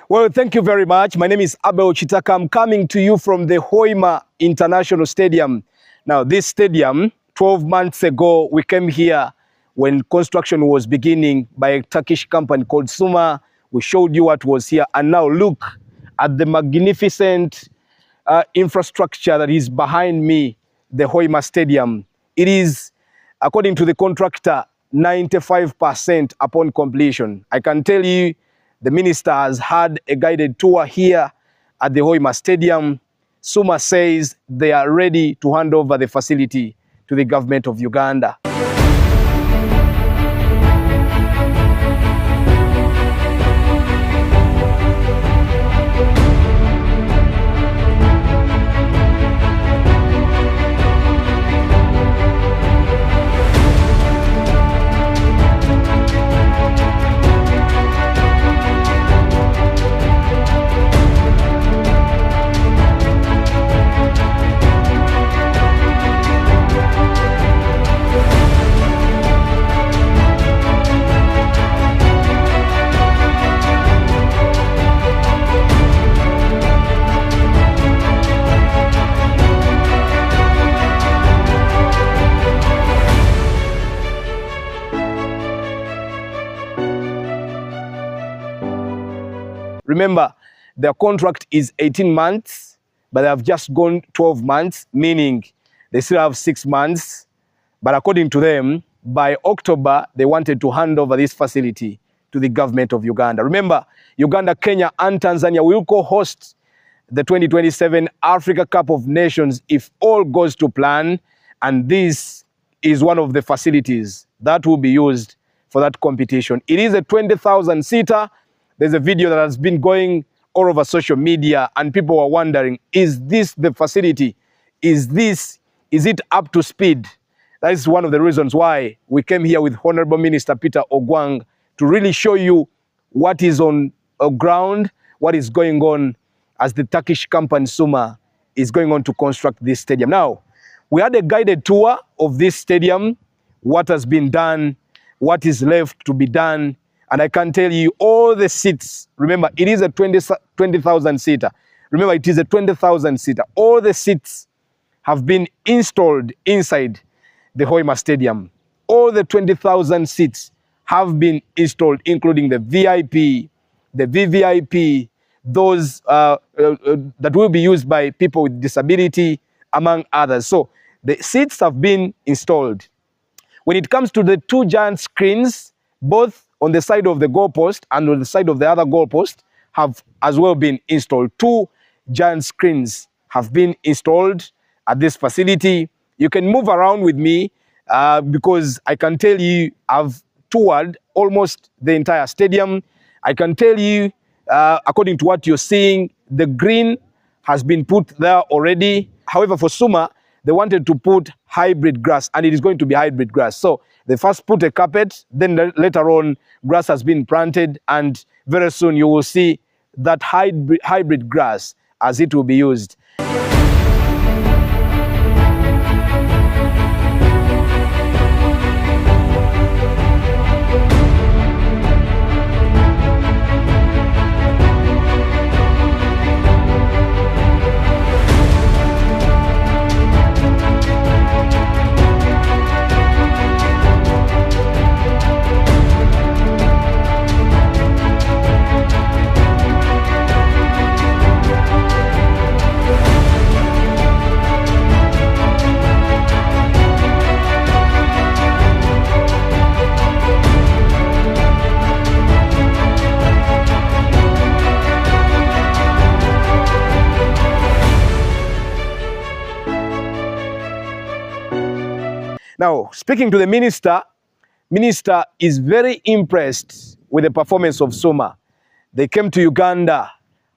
Well, thank you very much. My name is Abel Chitaka. I'm coming to you from the Hoima International Stadium. Now, this stadium, 12 months ago, we came here when construction was beginning by a Turkish company called Suma. We showed you what was here. And now look at the magnificent infrastructure that is behind me, the Hoima Stadium. It is, according to the contractor, 95% upon completion. I can tell you, the minister has had a guided tour here at the Hoima Stadium. Suma says they are ready to hand over the facility to the government of Uganda. Remember, their contract is 18 months, but they have just gone 12 months, meaning they still have 6 months. But according to them, by October, they wanted to hand over this facility to the government of Uganda. Remember, Uganda, Kenya, and Tanzania will co-host the 2027 Africa Cup of Nations if all goes to plan. And this is one of the facilities that will be used for that competition. It is a 20,000-seater. There's a video that has been going all over social media, and people are wondering, is this the facility? Is it up to speed? That is one of the reasons why we came here with Honorable Minister Peter Ogwang to really show you what is on ground, what is going on as the Turkish company Suma is going on to construct this stadium. Now, we had a guided tour of this stadium, what has been done, what is left to be done. And I can tell you all the seats, remember, it is a 20,000 seater. Remember, it is a 20,000 seater. All the seats have been installed inside the Hoima Stadium. All the 20,000 seats have been installed, including the VIP, the VVIP, those that will be used by people with disability, among others. So the seats have been installed. When it comes to the two giant screens, both on the side of the goalpost and on the side of the other goalpost have as well been installed. Two giant screens have been installed at this facility. You can move around with me because I can tell you I've toured almost the entire stadium. I can tell you, according to what you're seeing, the green has been put there already. However, for Suma, they wanted to put hybrid grass, and it is going to be hybrid grass. So they first put a carpet, then later on, grass has been planted, and very soon you will see that hybrid grass as it will be used. Now, speaking to the minister is very impressed with the performance of Suma. They came to Uganda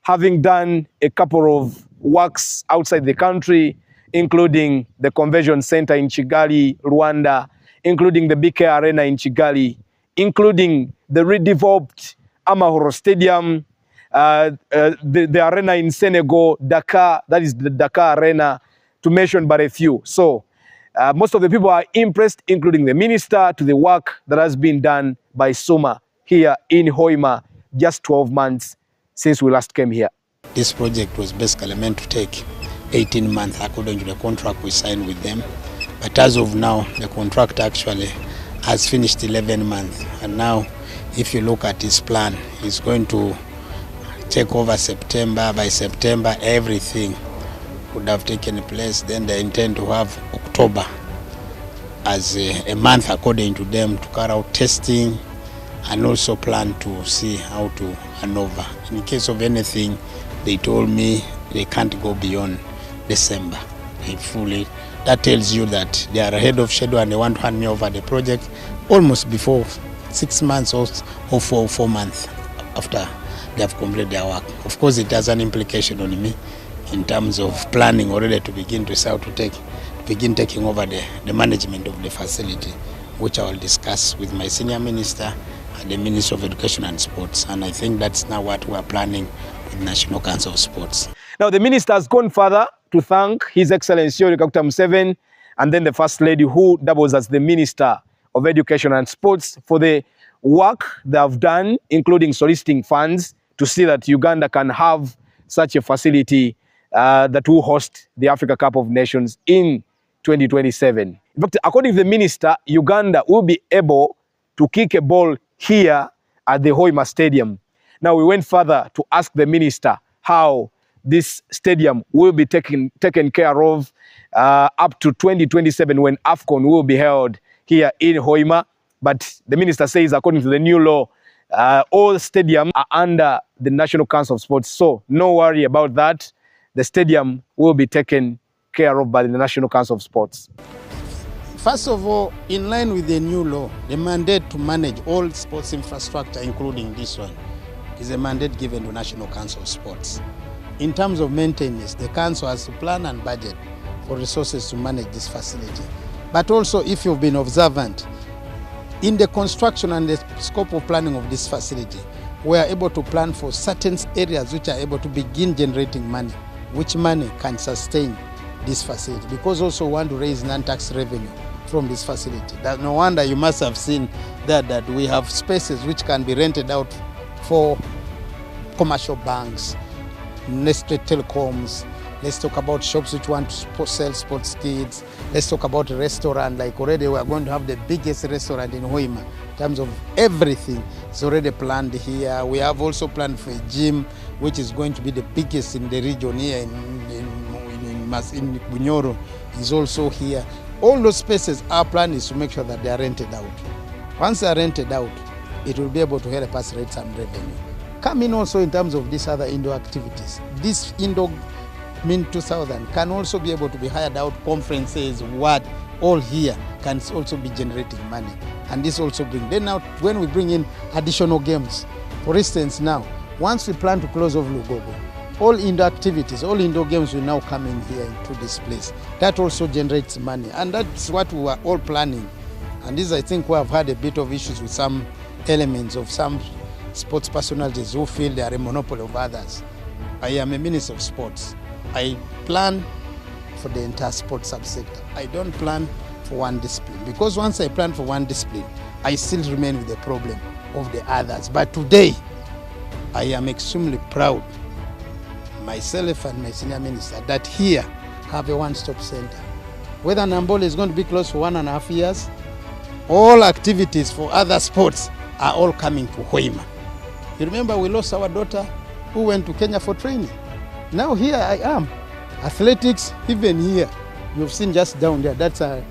having done a couple of works outside the country, including the convention center in Kigali, Rwanda, including the BK Arena in Kigali, including the redeveloped Amahoro Stadium, the arena in Senegal, Dakar, that is the Dakar Arena, to mention but a few. So most of the people are impressed, including the minister, to the work that has been done by Suma here in Hoima just 12 months since we last came here. This project was basically meant to take 18 months according to the contract we signed with them. But as of now, the contract actually has finished 11 months. And now, if you look at his plan, he's going to take over September. By September, everything would have taken place. Then they intend to have October as a month according to them to carry out testing and also plan to see how to hand over. In case of anything, they told me they can't go beyond December. That tells you that they are ahead of schedule and they want to hand me over the project almost before 6 months or 4 months after they have completed their work. Of course, it has an implication on me in terms of planning already to begin to start to begin taking over the management of the facility, which I will discuss with my senior minister and the Minister of Education and Sports. And I think that's now what we are planning with National Council of Sports. Now, the minister has gone further to thank His Excellency Yoweri Kaguta Museveni and then the First Lady, who doubles as the Minister of Education and Sports, for the work they have done, including soliciting funds to see that Uganda can have such a facility that will host the Africa Cup of Nations in 2027. In fact, according to the minister, Uganda will be able to kick a ball here at the Hoima Stadium. Now, we went further to ask the minister how this stadium will be taken care of up to 2027 when AFCON will be held here in Hoima. But the minister says, according to the new law, all stadiums are under the National Council of Sports. So no worry about that. The stadium will be taken care of by the National Council of Sports. First of all, in line with the new law, the mandate to manage all sports infrastructure, including this one, is a mandate given to National Council of Sports. In terms of maintenance, the council has to plan and budget for resources to manage this facility. But also, if you've been observant, in the construction and the scope of planning of this facility, we are able to plan for certain areas which are able to begin generating money, which money can sustain this facility, because also we want to raise non-tax revenue from this facility. That no wonder you must have seen that we have spaces which can be rented out for commercial banks, nested telecoms. Let's talk about shops which want to sell sports kits. Let's talk about a restaurant. Like already we are going to have the biggest restaurant in Hoima. In terms of everything, it's already planned here. We have also planned for a gym, which is going to be the biggest in the region here in Bunyoro, is also here. All those spaces, our plan is to make sure that they are rented out. Once they are rented out, it will be able to help us raise some revenue. Come in also in terms of these other indoor activities. This indoor Min 2000 can also be able to be hired out, conferences, what, all here can also be generating money. And this also brings, then now when we bring in additional games, for instance now, once we plan to close off Lugogo, all indoor activities, all indoor games will now come in here into this place. That also generates money, and that's what we were all planning. And this, I think, we have had a bit of issues with some elements of some sports personalities who feel they are a monopoly of others. I am a Minister of Sports. I plan for the entire sports subsector. I don't plan for one discipline, because once I plan for one discipline, I still remain with the problem of the others. But today, I am extremely proud, myself and my senior minister, that here have a one-stop center. Whether Nambole is going to be closed for 1.5 years, all activities for other sports are all coming to Hoima. You remember we lost our daughter who went to Kenya for training. Now here I am. Athletics, even here, you've seen just down there, that's a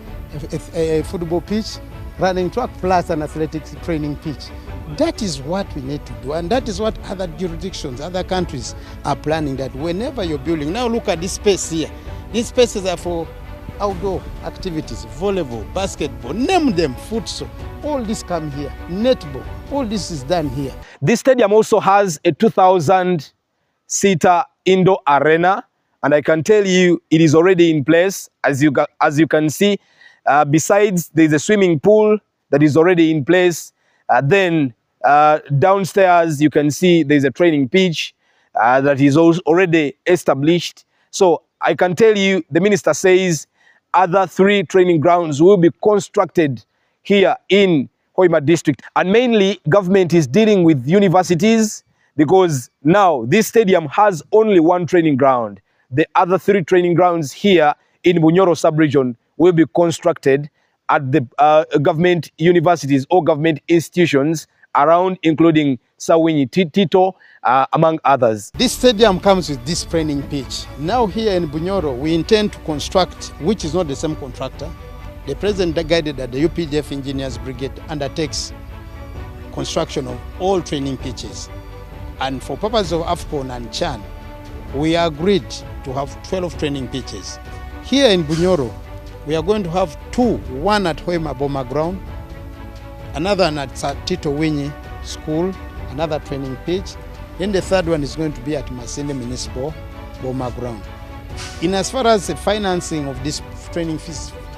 football pitch, running track, plus an athletics training pitch. That is what we need to do, and that is what other jurisdictions, other countries are planning, that whenever you're building. Now look at this space here. These spaces are for outdoor activities, volleyball, basketball, name them, futsal, all this come here, netball, all this is done here. This stadium also has a 2,000-seater indoor arena, and I can tell you it is already in place. As you can see, besides there's a swimming pool that is already in place. Then downstairs you can see there's a training pitch that is also already established. So I can tell you, the minister says other 3 training grounds will be constructed here in Hoima district. And mainly government is dealing with universities because now this stadium has only one training ground. The other 3 training grounds here in Bunyoro sub-region will be constructed at the government universities or government institutions around, including Sawinyi Tito, among others. This stadium comes with this training pitch. Now here in Bunyoro, we intend to construct, which is not the same contractor. The president guided that the UPDF Engineers Brigade undertakes construction of all training pitches. And for purposes of AFCON and CHAN, we agreed to have 12 training pitches. Here in Bunyoro, we are going to have 2, one at Hoima Boma Ground, another at Tito Winyi School, another training pitch. Then the third one is going to be at Masinde Municipal Boma Ground. In as far as the financing of these training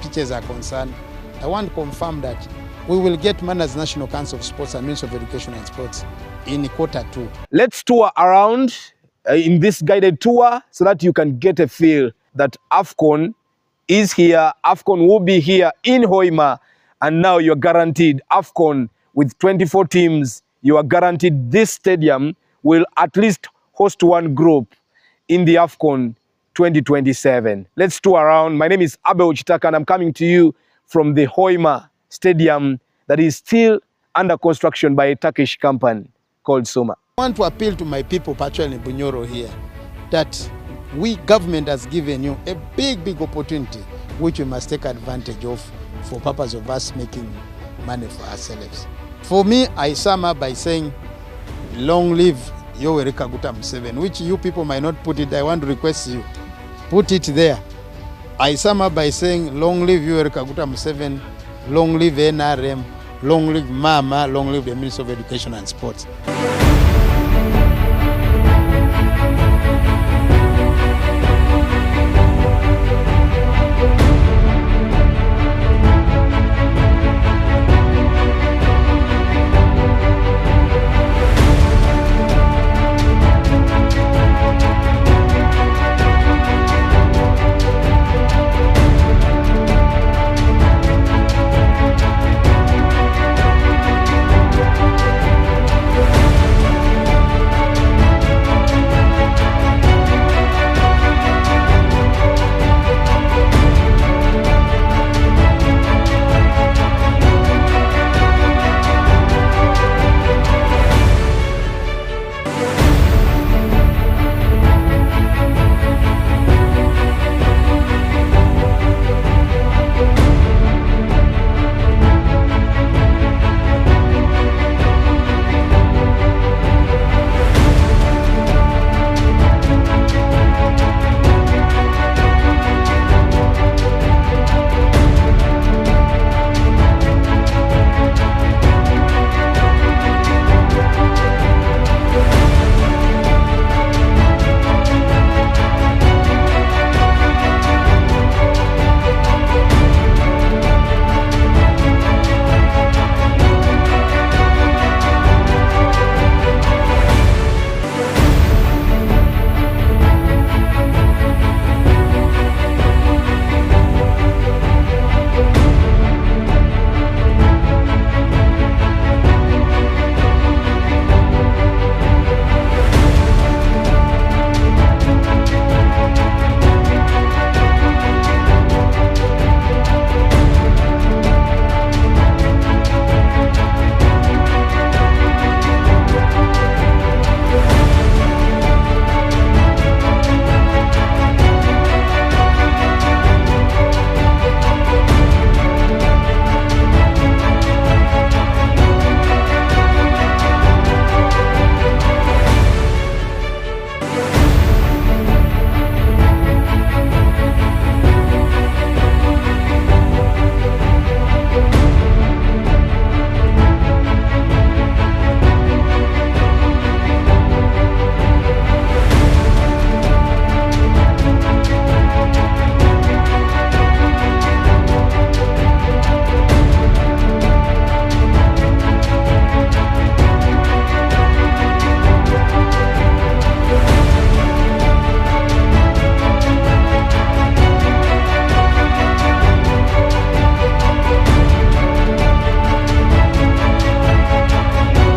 pitches are concerned, I want to confirm that we will get money as National Council of Sports and Ministry of Education and Sports in Q2. Let's tour around in this guided tour so that you can get a feel that AFCON is here. AFCON will be here in Hoima, and now you're guaranteed AFCON with 24 teams. You are guaranteed this stadium will at least host one group in the AFCON 2027. Let's tour around. My name is Abel Chitaka, and I'm coming to you from the Hoima Stadium that is still under construction by a Turkish company called Soma. I want to appeal to my people, particularly in Bunyoro here, that we government has given you a big opportunity which we must take advantage of for purpose of us making money for ourselves. For me, I sum up by saying, long live Yoweri Kaguta Museveni, which you people might not put it. I want to request you, put it there. I sum up by saying, long live Yoweri Kaguta Museveni, long live NRM, long live Mama, long live the Ministry of Education and Sports.